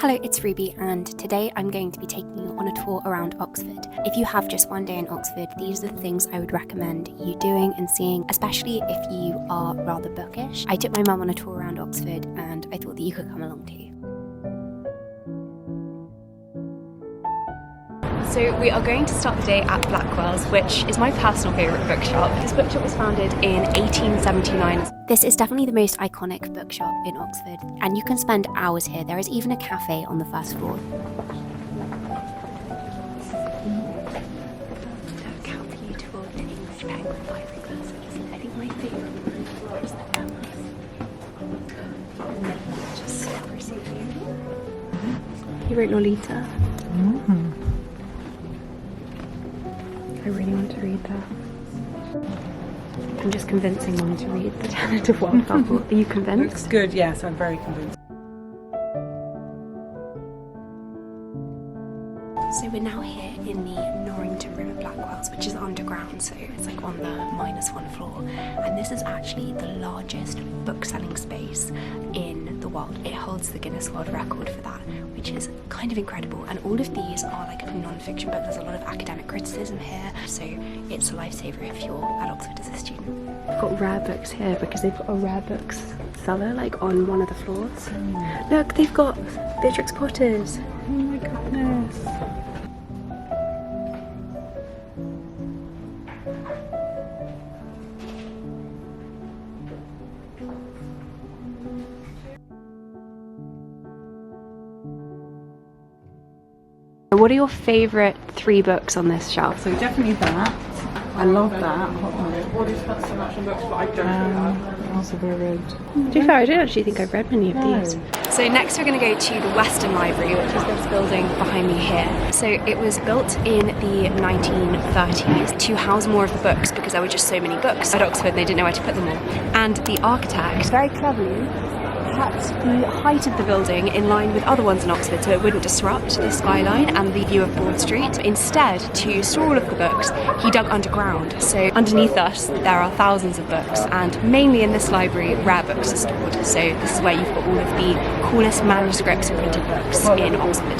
Hello, it's Ruby, and today I'm going to be taking you on a tour around Oxford. If you have just one day in Oxford, these are the things I would recommend you doing and seeing, especially if you are rather bookish. I took my mum on a tour around Oxford and I thought that you could come along too. So we are going to start the day at Blackwells, which is my personal favourite bookshop. This bookshop was founded in 1879. This is definitely the most iconic bookshop in Oxford, and you can spend hours here. There is even a cafe on the first floor. Look how beautiful the English penguin library glass is. I think my favourite is the canvas. Just super soothing. He wrote Lolita. I really want to read that. I'm just convincing Mum to read The Tenant of Whitechapel. Are you convinced? Looks good, yes, I'm very convinced. So we're now here in the Norrington room at Blackwells, which is underground, so it's like on the -1 floor. And this is actually the largest book-selling space in the world. It holds the Guinness World Record for that, which is kind of incredible. And all of these are like non-fiction books. There's a lot of academic criticism here, so it's a lifesaver if you're at Oxford as a student. I've got rare books here because they've got a rare books cellar like on one of the floors. Look, they've got Beatrix Potter's. Oh my goodness. What are your favourite 3 books on this shelf? So definitely that. I love that. Also very good. To be fair, I don't actually think I've read many of these. So next we're going to go to the Weston Library, which is this building behind me here. So it was built in the 1930s to house more of the books because there were just so many books at Oxford and they didn't know where to put them all. And the architect very cleverly kept the height of the building in line with other ones in Oxford so it wouldn't disrupt the skyline and the view of Broad Street. Instead, to store all of the books, he dug underground. So underneath us there are thousands of books, and mainly in this library rare books are stored. So this is where you've got all of the coolest manuscripts and printed books in Oxford.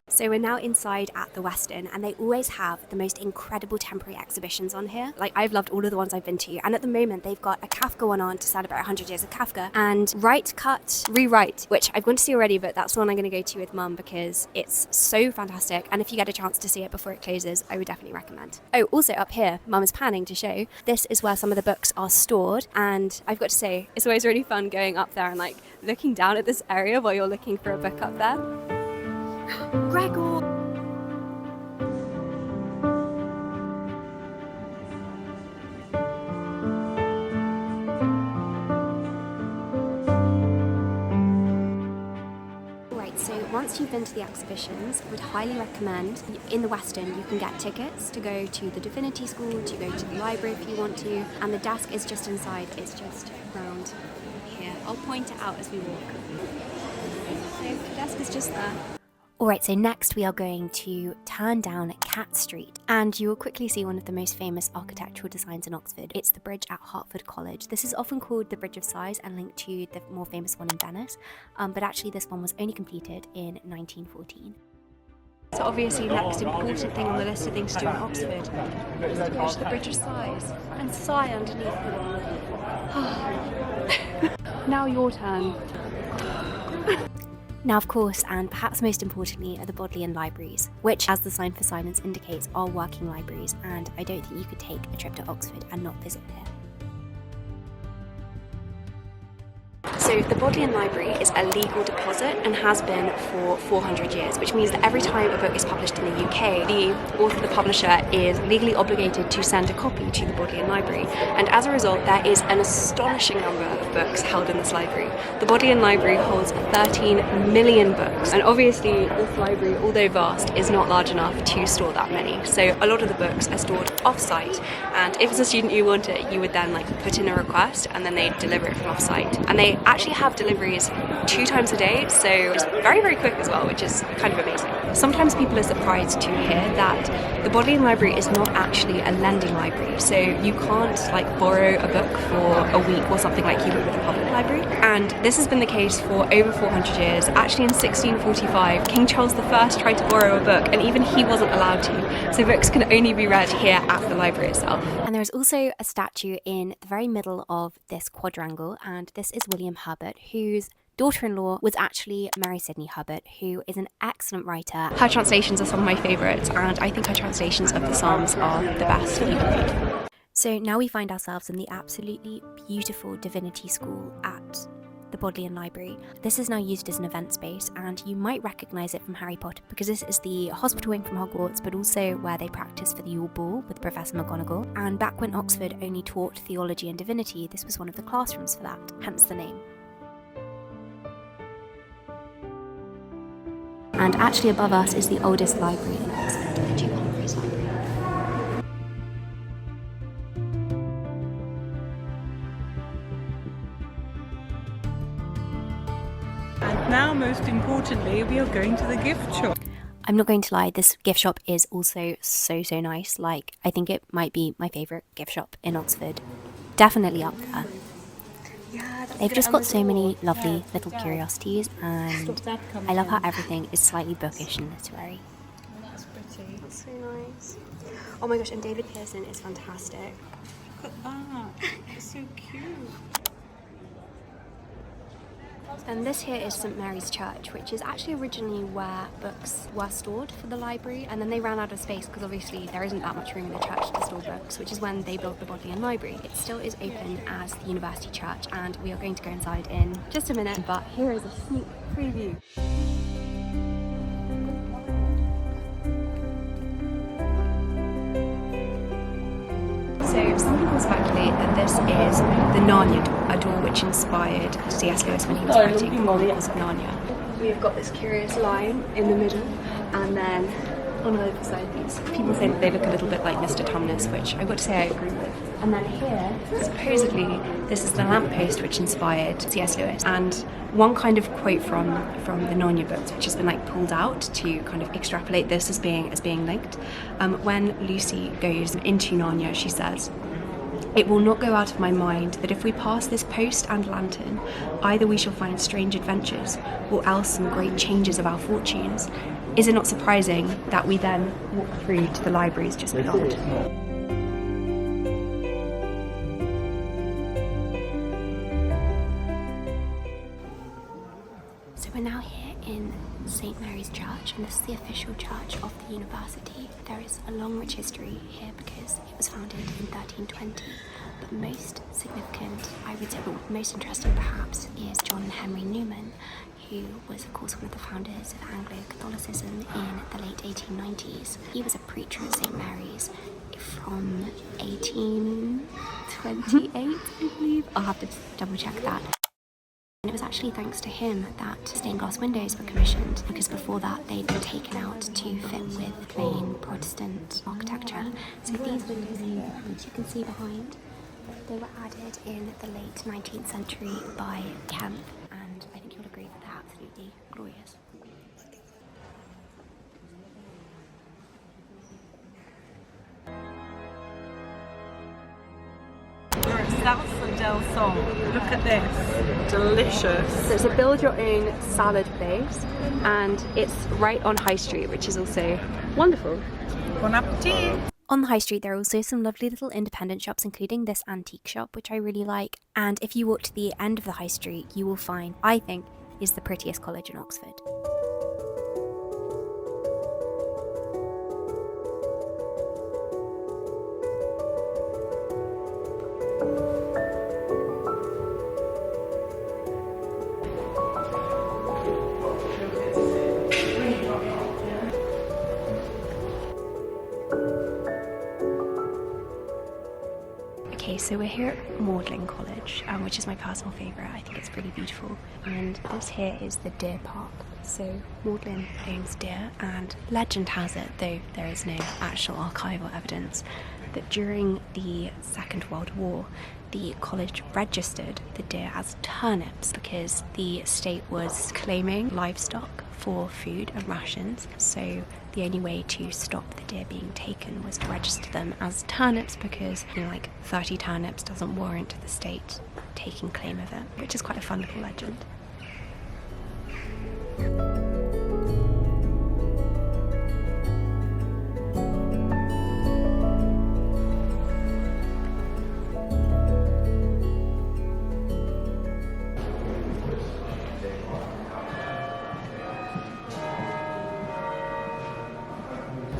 So we're now inside at the Weston, and they always have the most incredible temporary exhibitions on here. Like, I've loved all of the ones I've been to, and at the moment they've got a Kafka one on to celebrate 100 years of Kafka, and Write, Cut, Rewrite, which I've gone to see already, but that's the one I'm going to go to with Mum because it's so fantastic, and if you get a chance to see it before it closes, I would definitely recommend. Oh, also up here, Mum is panning to show, this is where some of the books are stored, and I've got to say, it's always really fun going up there and like looking down at this area while you're looking for a book up there. Gregor! Right, so once you've been to the exhibitions, I would highly recommend, in the Weston you can get tickets to go to the Divinity School, to go to the library if you want to, and the desk is just inside, it's just around here. I'll point it out as we walk. So the desk is just there. Alright, so next we are going to turn down Cat Street, and you will quickly see one of the most famous architectural designs in Oxford. It's the bridge at Hertford College. This is often called the Bridge of Sighs and linked to the more famous one in Venice, but actually this one was only completed in 1914. So obviously the next important thing on the list of things to do in Oxford is to go to the Bridge of Sighs and sigh underneath it. Now your turn. Now, of course, and perhaps most importantly, are the Bodleian libraries, which, as the sign for silence indicates, are working libraries, and I don't think you could take a trip to Oxford and not visit here. So the Bodleian Library is a legal deposit and has been for 400 years, which means that every time a book is published in the UK, the author, the publisher, is legally obligated to send a copy to the Bodleian Library. And as a result, there is an astonishing number of books held in this library. The Bodleian Library holds 13 million books, and obviously this library, although vast, is not large enough to store that many. So a lot of the books are stored off-site, and if as a student you want it, you would then like put in a request and then they deliver it from off-site. And they actually have deliveries 2 times a day, so it's very, very quick as well, which is kind of amazing. Sometimes people are surprised to hear that the Bodleian Library is not actually a lending library, so you can't like borrow a book for a week or something like you would with a public library. And this has been the case for over 400 years. Actually in 1645, King Charles I tried to borrow a book and even he wasn't allowed to, so books can only be read here at the library itself. And there is also a statue in the very middle of this quadrangle, and this is William Herbert, whose daughter-in-law was actually Mary Sidney Herbert, who is an excellent writer. Her translations are some of my favourites, and I think her translations of the Psalms are the best that you can read. So now we find ourselves in the absolutely beautiful Divinity School at the Bodleian Library. This is now used as an event space, and you might recognise it from Harry Potter because this is the hospital wing from Hogwarts, but also where they practice for the Yule Ball with Professor McGonagall. And back when Oxford only taught theology and divinity, this was one of the classrooms for that, hence the name. And actually above us is the oldest library in Oxford, the Duke Humphreys Library. And now, most importantly, we are going to the gift shop. I'm not going to lie, this gift shop is also so nice. Like, I think it might be my favourite gift shop in Oxford. Definitely up there. They've just got so many lovely little curiosities, and I love how everything is slightly bookish and literary. That's pretty. That's so nice. Oh my gosh, and David Pearson is fantastic. Look at that. It's so cute. And this here is St Mary's Church, which is actually originally where books were stored for the library, and then they ran out of space because obviously there isn't that much room in the church to store books, which is when they built the Bodleian Library. It still is open as the University Church, and we are going to go inside in just a minute, but here is a sneak preview. So some people speculate that this is the Narnia door, a door which inspired C.S. Lewis when he was writing Chronicles of Narnia. We've got this curious line in the middle, and then on either side these people say that they look a little bit like Mr. Tumnus, which I would say I agree with. And then here, supposedly, this is the lamppost which inspired C.S. Lewis. And one kind of quote from the Narnia books, which has been like pulled out to kind of extrapolate this as being linked. When Lucy goes into Narnia, she says, "It will not go out of my mind that if we pass this post and lantern, either we shall find strange adventures, or else some great changes of our fortunes. Is it not surprising that we then walk through to the libraries just beyond?" So we're now here in St Mary's Church, and this is the official church of the university. There is a long rich history here because it was founded in 1320, but most significant, I would say, but most interesting perhaps, is John Henry Newman, who was of course one of the founders of Anglo-Catholicism in the late 1890s. He was a preacher at St Mary's from 1828, I believe. I'll have to double check that. And it was actually thanks to him that stained glass windows were commissioned, because before that they'd been taken out to fit with plain Protestant architecture. So these windows here, which you can see behind, they were added in the late 19th century by Kemp, and I think you'll agree that they're absolutely glorious. Salsa del Sol. Look at this. Delicious. So it's a build your own salad place, and it's right on High Street, which is also wonderful. Bon appetit. On the high street there are also some lovely little independent shops, including this antique shop, which I really like. And if you walk to the end of the high street, you will find, I think, is the prettiest college in Oxford. Okay, so we're here at Magdalen College, which is my personal favourite. I think it's really beautiful. And this here is the deer park. So Magdalen owns deer, and legend has it, though there is no actual archival evidence, that during the Second World War, the college registered the deer as turnips because the state was claiming livestock for food and rations. So the only way to stop the deer being taken was to register them as turnips because, like 30 turnips doesn't warrant the state taking claim of it, which is quite a fun little legend.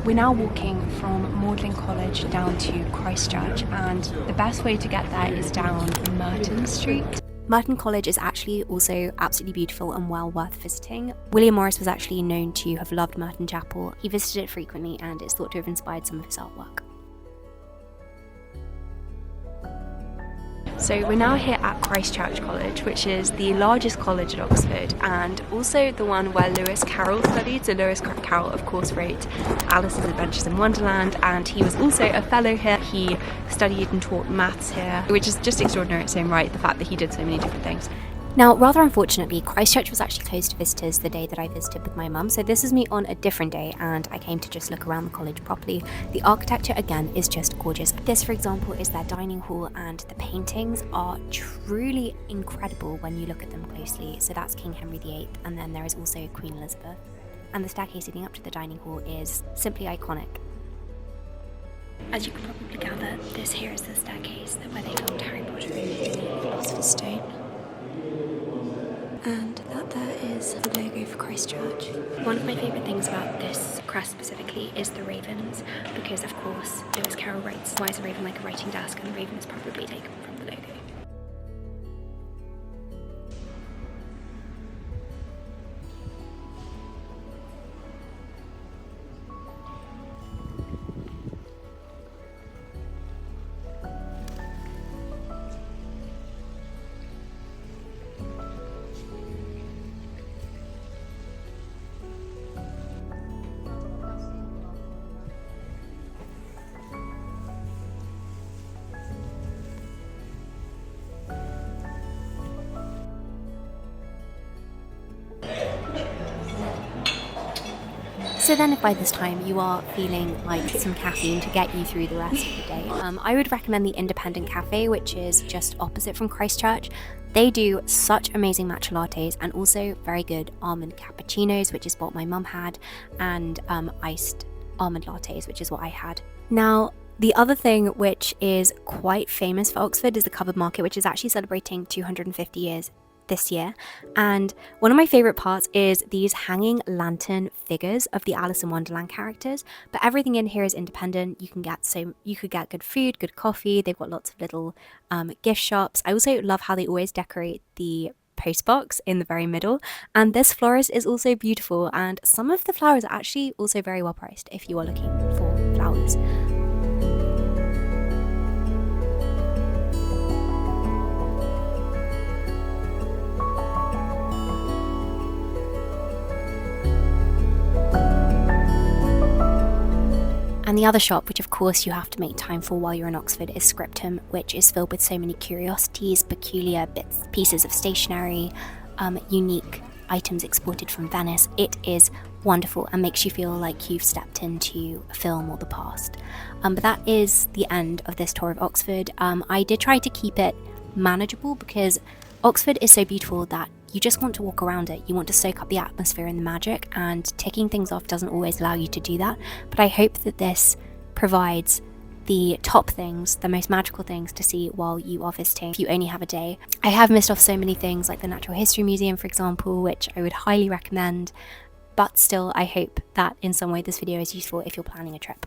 We're now walking from Magdalen College down to Christchurch, and the best way to get there is down Merton Street. Magdalen College is actually also absolutely beautiful and well worth visiting. William Morris was actually known to have loved Merton Chapel. He visited it frequently and is thought to have inspired some of his artwork. So we're now here at Christchurch College, which is the largest college at Oxford and also the one where Lewis Carroll studied. So Lewis Carroll, of course, wrote Alice's Adventures in Wonderland, and he was also a fellow here. He studied and taught maths here, which is just extraordinary in its own right, the fact that he did so many different things. Now, rather unfortunately, Christchurch was actually closed to visitors the day that I visited with my mum, so this is me on a different day and I came to just look around the college properly. The architecture, again, is just gorgeous. This, for example, is their dining hall, and the paintings are truly incredible when you look at them closely. So that's King Henry VIII, and then there is also Queen Elizabeth. And the staircase leading up to the dining hall is simply iconic. As you can probably gather, this here is the staircase where they filmed Harry Potter and the Philosopher's Stone. And that there is the logo for Christchurch. One of my favourite things about this crest specifically is the ravens, because of course Lewis Carroll writes, "Why is a raven like a writing desk?" and the raven is probably taken from the logo. So then if by this time you are feeling like some caffeine to get you through the rest of the day, I would recommend the Independent Cafe, which is just opposite from Christchurch. They do such amazing matcha lattes and also very good almond cappuccinos, which is what my mum had, and iced almond lattes, which is what I had. Now, the other thing which is quite famous for Oxford is the Cupboard Market, which is actually celebrating 250 years this year, and one of my favorite parts is these hanging lantern figures of the Alice in Wonderland characters. But everything in here is independent. You could get good food, good coffee. They've got lots of little gift shops. I also love how they always decorate the postbox in the very middle, and this florist is also beautiful, and some of the flowers are actually also very well priced if you are looking for flowers. And the other shop, which of course you have to make time for while you're in Oxford, is Scriptum, which is filled with so many curiosities, peculiar pieces of stationery, unique items exported from Venice. It is wonderful and makes you feel like you've stepped into a film or the past. But that is the end of this tour of Oxford. I did try to keep it manageable because Oxford is so beautiful that you just want to walk around it. You want to soak up the atmosphere and the magic, and ticking things off doesn't always allow you to do that. But I hope that this provides the top things, the most magical things to see while you are visiting if you only have a day. I have missed off so many things like the Natural History Museum, for example, which I would highly recommend. But still, I hope that in some way this video is useful if you're planning a trip.